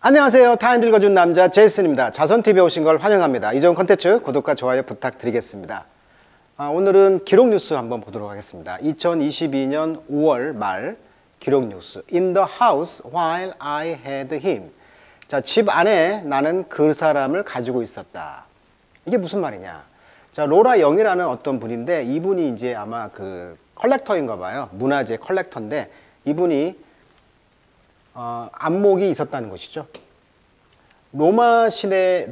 안녕하세요. 타임 읽어준 남자 제이슨입니다. 자선TV에 오신 걸 환영합니다. 이 좋은 콘텐츠 구독과 좋아요 부탁드리겠습니다. 오늘은 기록 뉴스 한번 보도록 하겠습니다. 2022년 5월 말 기록 뉴스. In the house while I had him. 자, 집 안에 나는 그 사람을 가지고 있었다. 이게 무슨 말이냐? 자, 로라 영이라는 어떤 분인데 이분이 이제 아마 그 컬렉터인가 봐요. 문화재 컬렉터인데 이분이 안목이 있었다는 것이죠. 로마 시대의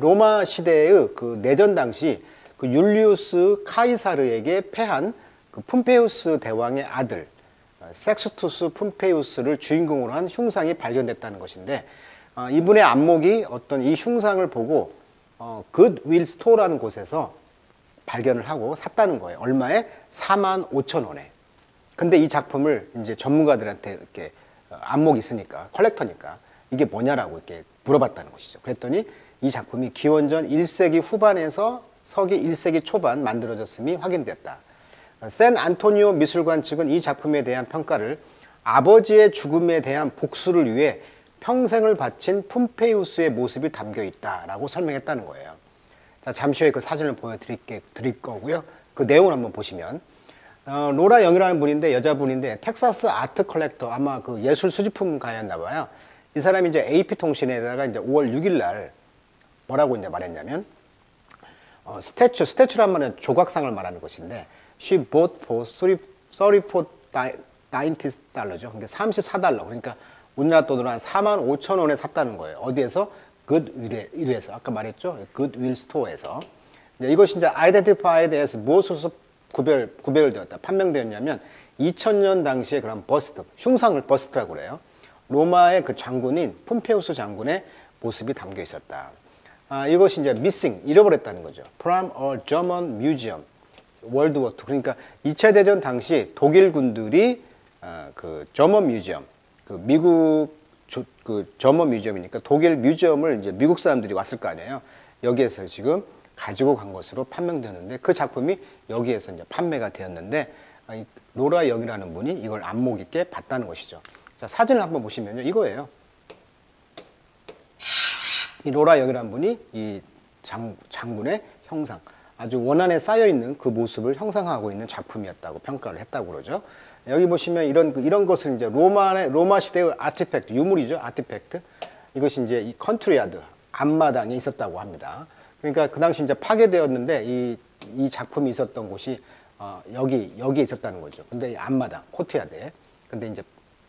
그 내전 당시 그 율리우스 카이사르에게 패한 그 푼페우스 대왕의 아들 섹스투스 푼페우스를 주인공으로 한 흉상이 발견됐다는 것인데 이분의 안목이 어떤 이 흉상을 보고 굿윌 스토어라는 곳에서 발견을 하고 샀다는 거예요. 얼마에? 45,000원에. 근데 이 작품을 이제 전문가들한테 이렇게 안목이 있으니까 컬렉터니까 이게 뭐냐라고 이렇게 물어봤다는 것이죠. 그랬더니 이 작품이 기원전 1세기 후반에서 서기 1세기 초반 만들어졌음이 확인됐다. 샌 안토니오 미술관 측은 이 작품에 대한 평가를 아버지의 죽음에 대한 복수를 위해 평생을 바친 푼페우스의 모습이 담겨 있다라고 설명했다는 거예요. 자, 잠시 후에 그 사진을 보여드릴 거고요. 그 내용을 한번 보시면 로라 영이라는 분인데 여자분인데 텍사스 아트 컬렉터 아마 그 예술 수집품가였나 봐요. 이 사람이 이제 AP통신에다가 이제 5월 6일 날 뭐라고 이제 말했냐면 스태츄란 말은 조각상을 말하는 것인데 she bought for $34.90죠. 그러니까 34달러. 그러니까 우리나라 돈으로 한 45,000원에 샀다는 거예요. 어디에서? 굿윌에서. 아까 말했죠. 굿윌 스토어에서. 이것이 이제 identified as 무엇으로서 구별되었다. 판명되었냐면 2000년 당시에 그런 버스트, 흉상을 버스트라고 그래요. 로마의 그 장군인 푼페우스 장군의 모습이 담겨 있었다. 이것이 이제 missing, 잃어버렸다는 거죠. From a German museum, World War II. 그러니까 2차 대전 당시 독일 군들이 그 저먼 뮤지엄, 그 미국 그 저먼 뮤지엄이니까 독일 뮤지엄을 이제 미국 사람들이 왔을 거 아니에요. 여기에서 지금 가지고 간 것으로 판명되었는데 그 작품이 여기에서 이제 판매가 되었는데 로라 영이라는 분이 이걸 안목 있게 봤다는 것이죠. 자, 사진을 한번 보시면요. 이거예요. 이 로라 영이라는 분이 이 장군의 형상, 아주 원안에 쌓여있는 그 모습을 형상하고 있는 작품이었다고 평가를 했다고 그러죠. 여기 보시면 이런 것을 이제 로마 시대의 아티팩트, 유물이죠. 아티팩트. 이것이 이제 이 컨트리야드, 앞마당에 있었다고 합니다. 그러니까 그 당시 이제 파괴되었는데 이 작품이 있었던 곳이 여기에 있었다는 거죠. 근데 이 앞마당, 코트야드에. 근데 이제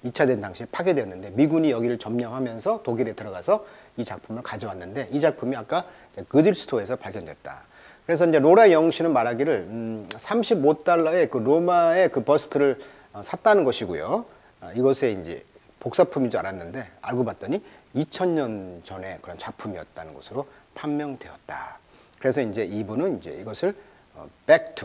2차 대전 당시에 파괴되었는데 미군이 여기를 점령하면서 독일에 들어가서 이 작품을 가져왔는데 이 작품이 아까 굿윌 스토어에서 발견됐다. 그래서 이제 로라 영 씨는 말하기를 35달러에 그 로마의 그 버스트를 샀다는 것이고요. 이것에 이제 복사품인 줄 알았는데 알고 봤더니 2000년 전에 그런 작품이었다는 것으로 판명되었다. 그래서 이제 이분은 이제 이것을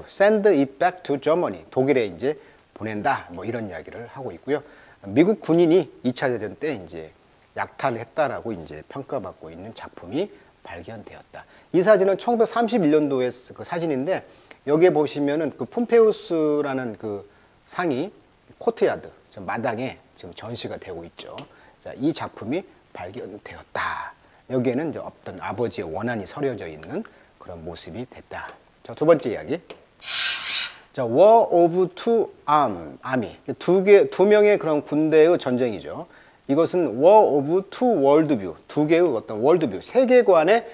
send it back to Germany, 독일에 이제 보낸다. 뭐 이런 이야기를 하고 있고요. 미국 군인이 2차 대전 때 이제 약탈을 했다라고 이제 평가받고 있는 작품이 발견되었다. 이 사진은 1931년도의 그 사진인데 여기에 보시면은 그 푼페우스라는 그 상이 코트야드, 마당에 지금 전시가 되고 있죠. 자, 이 작품이 발견되었다. 여기에는 이제 어떤 아버지의 원한이 서려져 있는 그런 모습이 됐다. 자, 두 번째 이야기. 자, War of Two Army. 두 명의 그런 군대의 전쟁이죠. 이것은 War of Two Worldview. 두 개의 어떤 월드뷰, 세계관의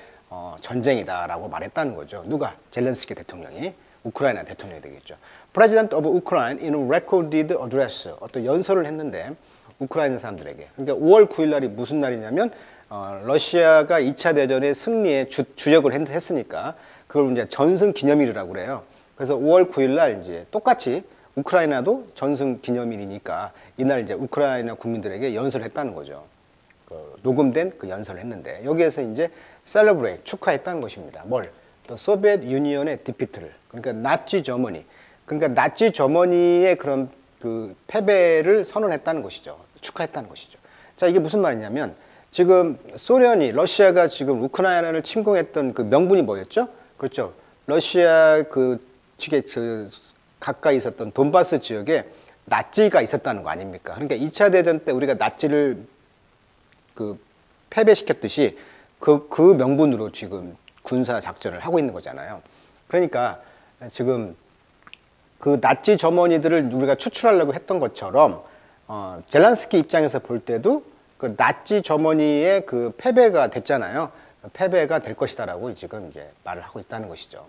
전쟁이다라고 말했다는 거죠. 누가? 젤렌스키 대통령이, 우크라이나 대통령이 되겠죠. President of Ukraine in a recorded address. 어떤 연설을 했는데 우크라이나 사람들에게. 그러니까 5월 9일 날이 무슨 날이냐면 러시아가 2차 대전의 승리에 주역을 했으니까 그걸 이제 전승 기념일이라고 그래요. 그래서 5월 9일 날 이제 똑같이 우크라이나도 전승 기념일이니까 이날 이제 우크라이나 국민들에게 연설을 했다는 거죠. 녹음된 그 연설을 했는데 여기에서 이제 celebrate, 축하했다는 것입니다. 뭘? 또 소비에트 유니언의 디피트를. 그러니까 나치 저머니. 그러니까 나치 저머니의 그런 그 패배를 선언했다는 것이죠. 축하했다는 것이죠. 자, 이게 무슨 말이냐면 지금 러시아가 지금 우크라이나를 침공했던 그 명분이 뭐였죠? 그렇죠. 러시아 그 측에 가까이 있었던 돈바스 지역에 나치가 있었다는 거 아닙니까? 그러니까 2차 대전 때 우리가 나치를 그 패배시켰듯이 그 명분으로 지금 군사 작전을 하고 있는 거잖아요. 그러니까 지금 그 나치 점원이들을 우리가 추출하려고 했던 것처럼 젤란스키 입장에서 볼 때도 그 나치 점원이의 그 패배가 됐잖아요. 패배가 될 것이다라고 지금 이제 말을 하고 있다는 것이죠.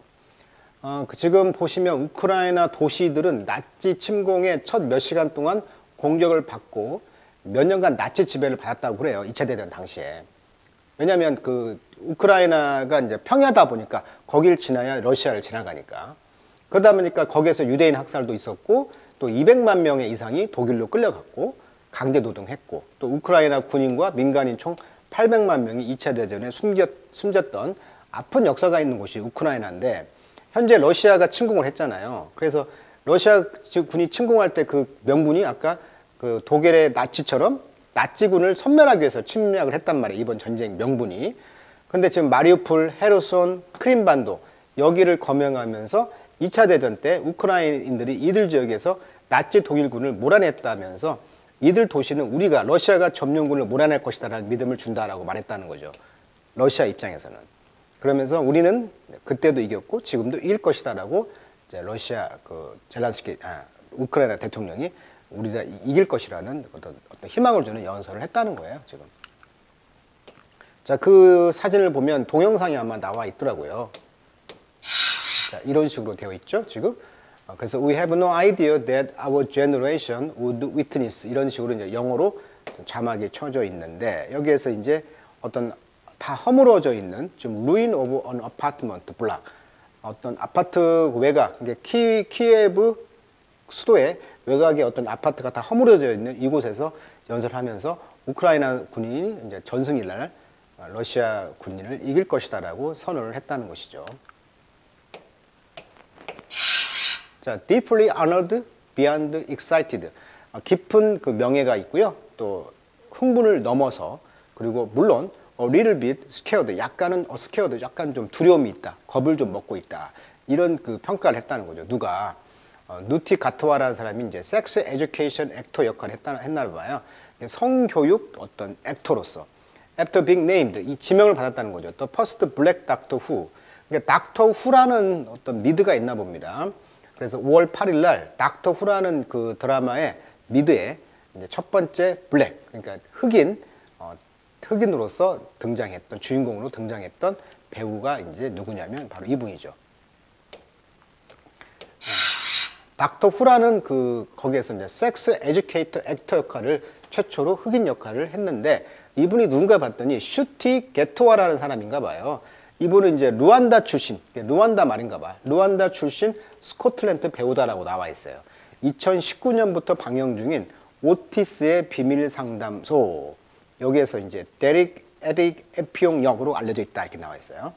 지금 보시면 우크라이나 도시들은 나치 침공의 첫 몇 시간 동안 공격을 받고 몇 년간 나치 지배를 받았다고 그래요. 2차 대전 당시에. 왜냐하면 그 우크라이나가 이제 평야다 보니까 거길 지나야 러시아를 지나가니까. 그러다 보니까 거기에서 유대인 학살도 있었고 또 200만 명의 이상이 독일로 끌려갔고 강제 노동했고 또 우크라이나 군인과 민간인 총 800만 명이 2차 대전에 숨졌던 아픈 역사가 있는 곳이 우크라이나인데 현재 러시아가 침공을 했잖아요. 그래서 러시아 군이 침공할 때 그 명분이 아까 그 독일의 나치처럼 나치군을 섬멸하기 위해서 침략을 했단 말이에요. 이번 전쟁 명분이. 근데 지금 마리우폴, 헤르손, 크림반도 여기를 점령하면서 2차 대전 때 우크라이나인들이 이들 지역에서 나치 독일군을 몰아냈다면서 이들 도시는 우리가 러시아가 점령군을 몰아낼 것이다라는 믿음을 준다라고 말했다는 거죠. 러시아 입장에서는. 그러면서 우리는 그때도 이겼고 지금도 이길 것이다라고 이제 러시아 그 젤란스키 우크라이나 대통령이 우리가 이길 것이라는 어떤 희망을 주는 연설을 했다는 거예요, 지금. 자, 그 사진을 보면 동영상이 아마 나와 있더라고요. 자, 이런 식으로 되어 있죠, 지금. 그래서 we have no idea that our generation would witness 이런 식으로 이제 영어로 자막이 쳐져 있는데 여기에서 이제 어떤 다 허물어져 있는 좀 ruin of an apartment block 어떤 아파트 외곽, 키예브 수도의 외곽에 어떤 아파트가 다 허물어져 있는 이곳에서 연설하면서 우크라이나 군인이 이제 전승일 날 러시아 군인을 이길 것이다라고 선언을 했다는 것이죠. 자, deeply honored, beyond excited. 깊은 그 명예가 있고요. 또 흥분을 넘어서 그리고 물론 a little bit scared, 약간은 scared, 약간 좀 두려움이 있다. 겁을 좀 먹고 있다. 이런 그 평가를 했다는 거죠. 누가? 누티 가토와라는 사람이 이제 섹스 에듀케이션 액터 역할을 했나 봐요. 성교육 어떤 액터로서. After being named, 이 지명을 받았다는 거죠. The first black doctor who. 그러니까 닥터 후라는 어떤 미드가 있나 봅니다. 그래서 5월 8일 날 닥터 후라는 그 드라마의 미드에 이제 첫 번째 블랙, 그러니까 흑인으로서 등장했던 주인공으로 등장했던 배우가 이제 누구냐면 바로 이분이죠. 닥터 후라는 거기에서 이제 섹스 에듀케이터 액터 역할을 최초로 흑인 역할을 했는데 이분이 누군가 봤더니 슈티 게토와라는 사람인가 봐요. 이분은 이제 루안다 출신, 루안다 말인가 봐. 루안다 출신 스코틀랜드 배우다라고 나와 있어요. 2019년부터 방영 중인 오티스의 비밀 상담소. 여기에서 이제 데릭 에피용 역으로 알려져 있다 이렇게 나와 있어요.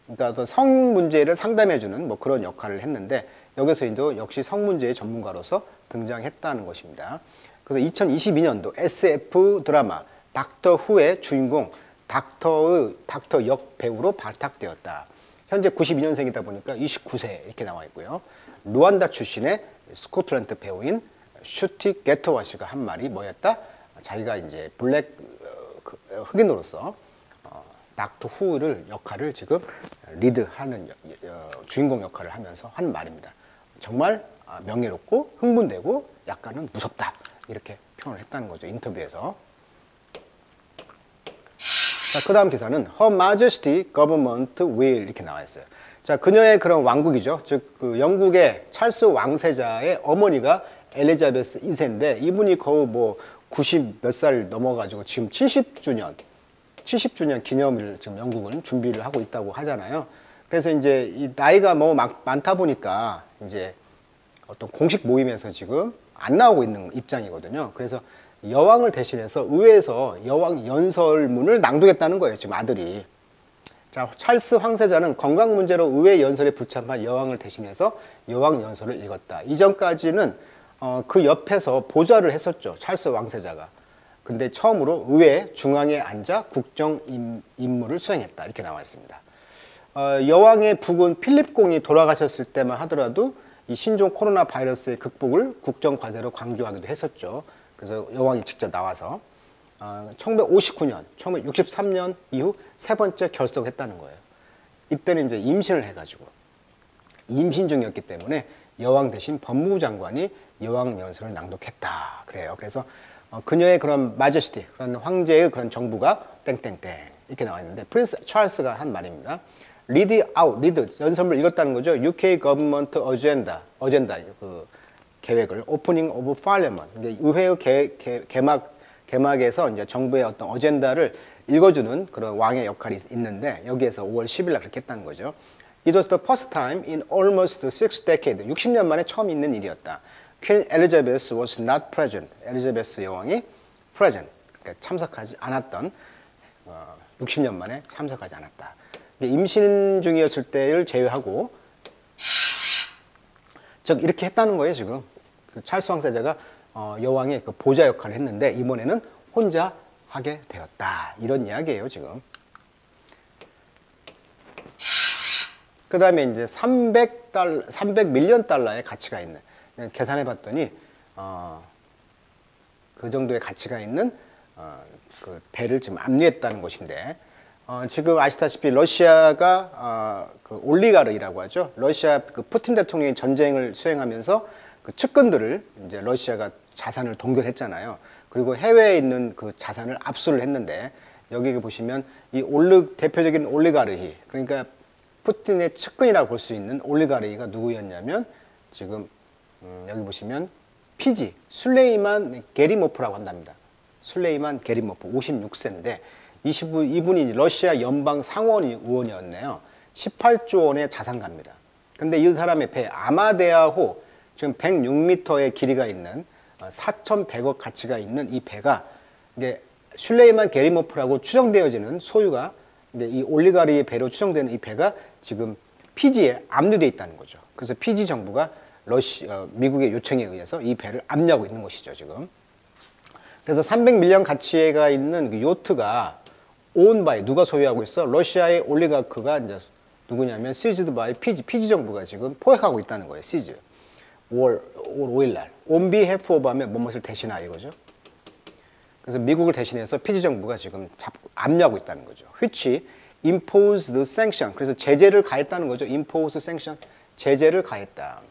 그러니까 성 문제를 상담해주는 뭐 그런 역할을 했는데 여기서도 역시 성 문제의 전문가로서 등장했다는 것입니다. 그래서 2022년도 SF 드라마 닥터 후의 주인공 닥터 역 배우로 발탁되었다. 현재 92년생이다 보니까 29세 이렇게 나와 있고요. 루안다 출신의 스코틀랜드 배우인 슈티 게토와 씨가 한 말이 뭐였다? 자기가 이제 블랙 흑인으로서 닥터 후를 역할을 지금 리드하는 주인공 역할을 하면서 한 말입니다. 정말 명예롭고 흥분되고 약간은 무섭다 이렇게 표현을 했다는 거죠. 인터뷰에서. 자, 그 다음 기사는 Her Majesty Government Will 이렇게 나와 있어요. 자, 그녀의 그런 왕국이죠. 즉, 그 영국의 찰스 왕세자의 어머니가 엘리자베스 2세인데 이분이 거의 뭐 90 몇 살 넘어가지고 지금 70주년 기념일 지금 영국은 준비를 하고 있다고 하잖아요. 그래서 이제 이 나이가 뭐 많다 보니까 이제 어떤 공식 모임에서 지금 안 나오고 있는 입장이거든요. 그래서 여왕을 대신해서 의회에서 여왕 연설문을 낭독했다는 거예요. 지금 아들이. 자, 찰스 황세자는 건강 문제로 의회 연설에 불참한 여왕을 대신해서 여왕 연설을 읽었다. 이전까지는 그 옆에서 보좌를 했었죠. 찰스 왕세자가. 근데 처음으로 의회 중앙에 앉아 국정 임무를 수행했다. 이렇게 나와 있습니다. 여왕의 부군 필립공이 돌아가셨을 때만 하더라도 이 신종 코로나 바이러스의 극복을 국정 과제로 강조하기도 했었죠. 그래서 여왕이 직접 나와서. 1959년, 1963년 이후 세 번째 결석을 했다는 거예요. 이때는 이제 임신을 해가지고 임신 중이었기 때문에 여왕 대신 법무부 장관이 여왕 연설을 낭독했다. 그래요. 그래서 그녀의 그런 마제스티, 그런 황제의 그런 정부가 땡땡땡 이렇게 나와 있는데 프린스 찰스가 한 말입니다. Read out, read 연설문을 읽었다는 거죠. UK government agenda 그 계획을 opening of parliament 의회의 개막에서 이제 정부의 어떤 어젠다를 읽어주는 그런 왕의 역할이 있는데 여기에서 5월 10일 날 그렇게 했다는 거죠. It was the first time in almost 6 decades. 60년 만에 처음 있는 일이었다. Queen Elizabeth was not present. 엘리자베스 여왕이 present, 그러니까 참석하지 않았던 60년 만에 참석하지 않았다. 임신 중이었을 때를 제외하고 즉 이렇게 했다는 거예요. 지금 그 찰스 왕세자가 여왕의 그 보좌 역할을 했는데 이번에는 혼자 하게 되었다. 이런 이야기예요. 지금. 그 다음에 이제 300밀리언 달러의 가치가 있는, 계산해 봤더니 그 정도의 가치가 있는 그 배를 지금 압류했다는 것인데 지금 아시다시피 러시아가 그 올리가르이라고 하죠. 러시아 그 푸틴 대통령이 전쟁을 수행하면서 그 측근들을 이제 러시아가 자산을 동결했잖아요. 그리고 해외에 있는 그 자산을 압수를 했는데 여기 보시면 이 대표적인 올리가르히, 그러니까 푸틴의 측근이라고 볼 수 있는 올리가르히가 누구였냐면 지금 여기 보시면 피지 술레이만 게리모프라고 한답니다. 술레이만 게리모프 56세인데 이분이 러시아 연방 상원 의원이었네요. 18조 원의 자산가입니다. 근데 이 사람의 배 아마데아호 지금 106m의 길이가 있는 4,100억 가치가 있는 이 배가 이게 슐레이만 게리모프라고 추정되어지는 소유가 이 올리가르의 배로 추정되는 이 배가 지금 피지에 압류돼 있다는 거죠. 그래서 피지 정부가 미국의 요청에 의해서 이 배를 압류하고 있는 것이죠, 지금. 그래서 300밀리언 가치가 있는 그 요트가 owned by 누가 소유하고 있어? 러시아의 올리가크가 이제 누구냐면 seized by 피지 정부가 지금 포획하고 있다는 거예요. seize. 5월 5일 날 on behalf of 하면 무엇을 대신하 이거죠. 그래서 미국을 대신해서 피지 정부가 지금 압류하고 있다는 거죠. which imposed sanction. 그래서 제재를 가했다는 거죠. imposed sanction. 제재를 가했다.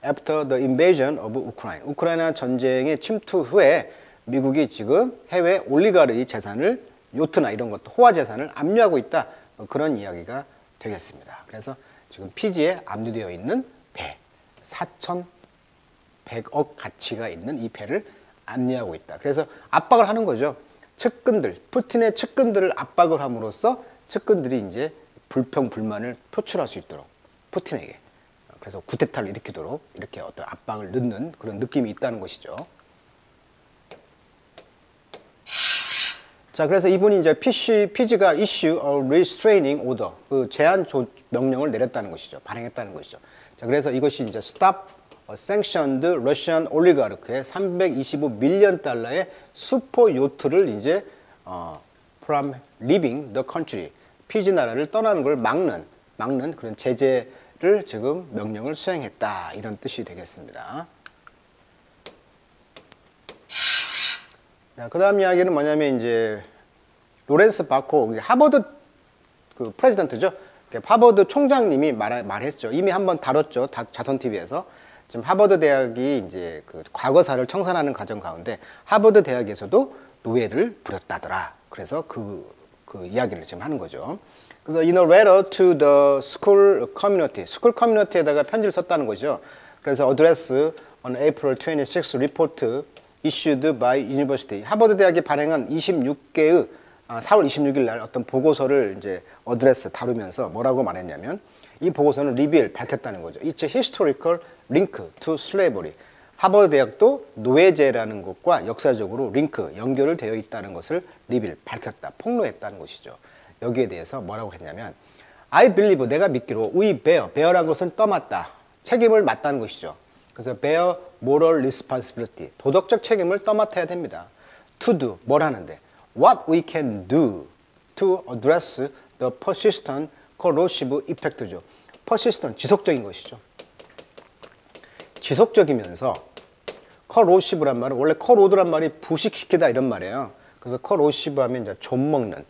after the invasion of Ukraine. 우크라이나 전쟁의 침투 후에 미국이 지금 해외 올리가르의 재산을 요트나 이런 것도 호화 재산을 압류하고 있다. 그런 이야기가 되겠습니다. 그래서 지금 피지에 압류되어 있는 배 4,100억 가치가 있는 이 배를 압류하고 있다. 그래서 압박을 하는 거죠. 측근들, 푸틴의 측근들을 압박을 함으로써 측근들이 이제 불평불만을 표출할 수 있도록 푸틴에게, 그래서 구테타를 일으키도록 이렇게 어떤 압박을 넣는 그런 느낌이 있다는 것이죠. 자, 그래서 이분이 이제 피지가 issue a restraining order, 그 제한 명령을 내렸다는 것이죠. 발행했다는 것이죠. 자, 그래서 이것이 이제 stop sanctioned Russian oligarch의 325밀리언 달러의 슈퍼 요트를 이제 from leaving the country, 피지 나라를 떠나는 걸 막는 그런 제재를 지금 명령을 수행했다. 이런 뜻이 되겠습니다. 그 다음 이야기는 뭐냐면 이제 로렌스 바코, 하버드 그 프레지던트죠. 하버드 총장님이 말했죠. 이미 한번 다뤘죠. 자선 TV에서. 지금 하버드 대학이 이제 그 과거사를 청산하는 과정 가운데 하버드 대학에서도 노예를 부렸다더라. 그래서 그 이야기를 지금 하는 거죠. 그래서 in a letter to the school community에다가 편지를 썼다는 거죠. 그래서 address on April 26 report issued by university. 하버드 대학이 발행한 26개의 4월 26일 날 어떤 보고서를 이제 어드레스 다루면서 뭐라고 말했냐면 이 보고서는 밝혔다는 거죠. It's a historical link to slavery. 하버드 대학도 노예제라는 것과 역사적으로 연결을 되어 있다는 것을 밝혔다, 폭로했다는 것이죠. 여기에 대해서 뭐라고 했냐면 I believe, 내가 믿기로 we bear란 것은 떠맡다, 책임을 맡다는 것이죠. 그래서 bear moral responsibility, 도덕적 책임을 떠맡아야 됩니다. To do, 뭘 하는데? What we can do to address the persistent corrosive effect죠. persistent, 지속적인 것이죠. 지속적이면서 corrosive란 말은 원래 corrode란 말이 부식시키다 이런 말이에요. 그래서 corrosive 하면 이제 좀 먹는,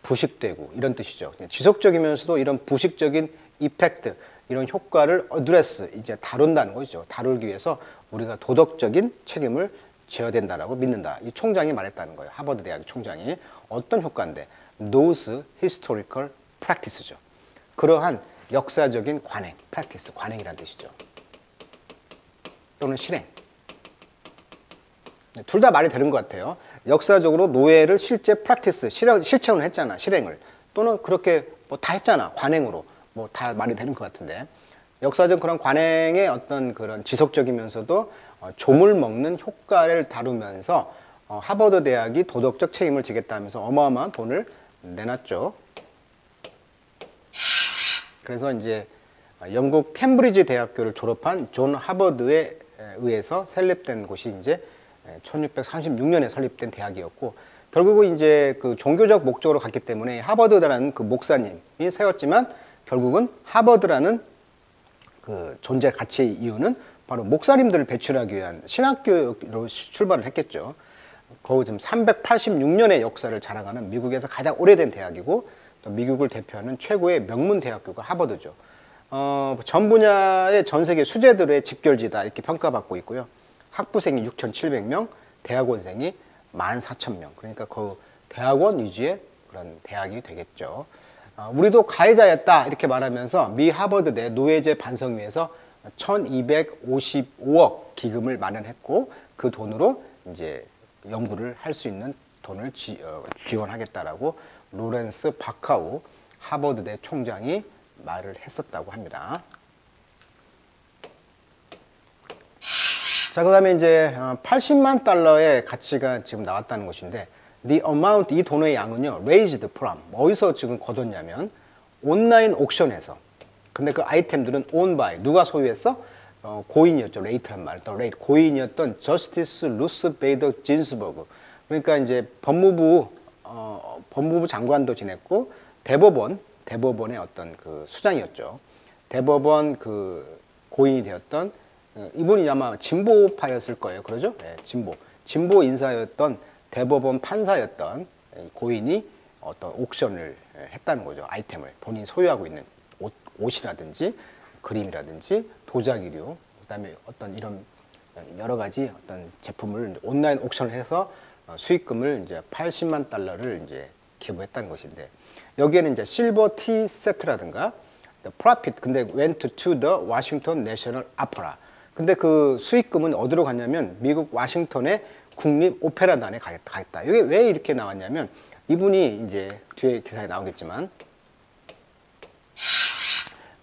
부식되고 이런 뜻이죠. 지속적이면서도 이런 부식적인 이펙트, 이런 효과를 address, 이제 다룬다는 거죠. 다루기 위해서 우리가 도덕적인 책임을 져야 된다라고 믿는다. 이 총장이 말했다는 거예요. 하버드 대학 총장이. 어떤 효과인데? Those historical practice죠. 그러한 역사적인 관행, practice, 관행이라는 뜻이죠. 또는 실행. 둘 다 말이 되는 것 같아요. 역사적으로 노예를 실제 practice, 실천을 했잖아, 실행을. 또는 그렇게 뭐 다 했잖아, 관행으로. 뭐 다 말이 되는 것 같은데. 역사적 그런 관행의 어떤 그런 지속적이면서도 조물 먹는 효과를 다루면서 하버드 대학이 도덕적 책임을 지겠다 하면서 어마어마한 돈을 내놨죠. 그래서 이제 영국 캠브리지 대학교를 졸업한 존 하버드에 의해서 설립된 곳이 이제 1636년에 설립된 대학이었고, 결국은 이제 그 종교적 목적으로 갔기 때문에 하버드라는 그 목사님이 세웠지만, 결국은 하버드라는 그 존재 가치의 이유는 바로 목사님들을 배출하기 위한 신학교로 출발을 했겠죠. 거의 지금 386년의 역사를 자랑하는 미국에서 가장 오래된 대학이고, 또 미국을 대표하는 최고의 명문 대학교가 하버드죠. 전 분야의 전 세계 수재들의 집결지다 이렇게 평가받고 있고요. 학부생이 6,700명, 대학원생이 14,000명. 그러니까 그 대학원 위주의 그런 대학이 되겠죠. 우리도 가해자였다 이렇게 말하면서 미 하버드대 노예제 반성위에서 1,255억 기금을 마련했고, 그 돈으로 이제 연구를 할 수 있는 돈을 지원하겠다라고 로렌스 바카우 하버드대 총장이 말을 했었다고 합니다. 자, 그 다음에 이제 80만 달러의 가치가 지금 나왔다는 것인데, the amount, 이 돈의 양은요, raised from, 어디서 지금 거뒀냐면 온라인 옥션에서. 근데 그 아이템들은 owned by, 누가 소유했어? 고인이었죠. 레이트란 말, 또 레이트, 고인이었던 저스티스 루스 베이더 진스버그. 그러니까 이제 법무부 장관도 지냈고, 대법원의 어떤 그 수장이었죠. 대법원 그 고인이 되었던 이분이 아마 진보파였을 거예요. 그러죠? 네, 진보 인사였던 대법원 판사였던 고인이 어떤 옥션을 했다는 거죠. 아이템을 본인이 소유하고 있는 옷이라든지 그림이라든지 도자기류, 그다음에 어떤 이런 여러 가지 어떤 제품을 온라인 옥션을 해서 수익금을 이제 80만 달러를 이제 기부했다는 것인데, 여기에는 이제 실버 티 세트라든가 the profit, 근데 went to the Washington National Opera. 근데 그 수익금은 어디로 갔냐면 미국 와싱턴의 국립 오페라단에 가겠다. 이게 왜 이렇게 나왔냐면, 이분이 이제 뒤에 기사에 나오겠지만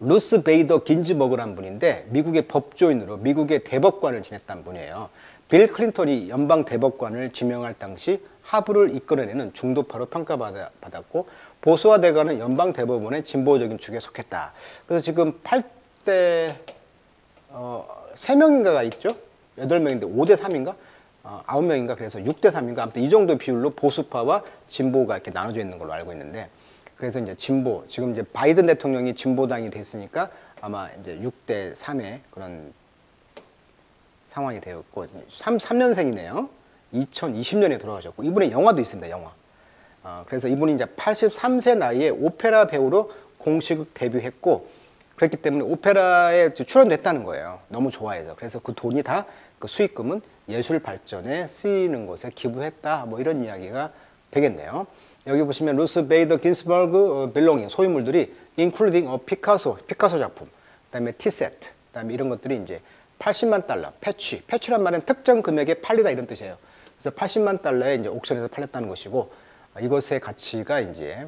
루스 베이더 긴즈버그라는 분인데, 미국의 법조인으로 미국의 대법관을 지냈던 분이에요. 빌 클린턴이 연방 대법관을 지명할 당시 하부를 이끌어내는 중도파로 평가받았고, 보수화돼가는 연방 대법원의 진보적인 축에 속했다. 그래서 지금 8대 3명인가가 있죠? 8명인데 5대 3인가? 9명인가? 그래서 6대 3인가? 아무튼 이 정도 비율로 보수파와 진보가 이렇게 나눠져 있는 걸로 알고 있는데, 그래서 이제 진보, 지금 이제 바이든 대통령이 진보당이 됐으니까 아마 이제 6대 3의 그런 상황이 되었고, 3년생이네요. 2020년에 돌아가셨고, 이분의 영화도 있습니다, 영화. 그래서 이분이 이제 83세 나이에 오페라 배우로 공식 데뷔했고, 그렇기 때문에 오페라에 출연됐다는 거예요. 너무 좋아해서. 그래서 그 돈이 다, 그 수익금은 예술 발전에 쓰이는 곳에 기부했다. 뭐 이런 이야기가 되겠네요. 여기 보시면 루스 베이더 긴스버그 벨롱잉 소유물들이 including 피카소 작품, 그다음에 티세트, 그다음에 이런 것들이 이제 80만 달러, 패치란 말은 특정 금액에 팔리다 이런 뜻이에요. 그래서 80만 달러에 이제 옥션에서 팔렸다는 것이고, 이것의 가치가 이제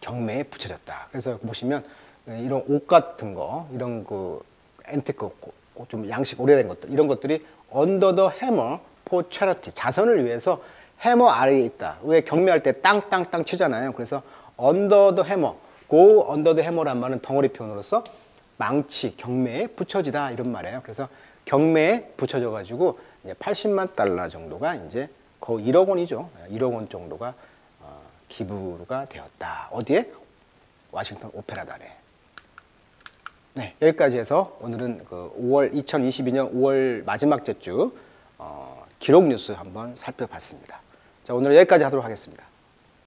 경매에 붙여졌다. 그래서 보시면 이런 옷 같은 거, 이런 그 앤티크, 좀 양식 오래된 것들, 이런 것들이 under the hammer for charity, 자선을 위해서 해머 아래에 있다. 왜 경매할 때 땅땅땅 치잖아요. 그래서 under the hammer, go under the hammer란 말은 덩어리 표현으로서 망치, 경매에 붙여지다 이런 말이에요. 그래서 경매에 붙여져 가지고 이제 80만 달러 정도가 이제 거의 1억 원이죠. 1억 원 정도가 기부가 되었다. 어디에? 워싱턴 오페라단에. 네, 여기까지 해서 오늘은 그 2022년 5월 마지막 주 기록 뉴스 한번 살펴봤습니다. 자, 오늘 여기까지 하도록 하겠습니다.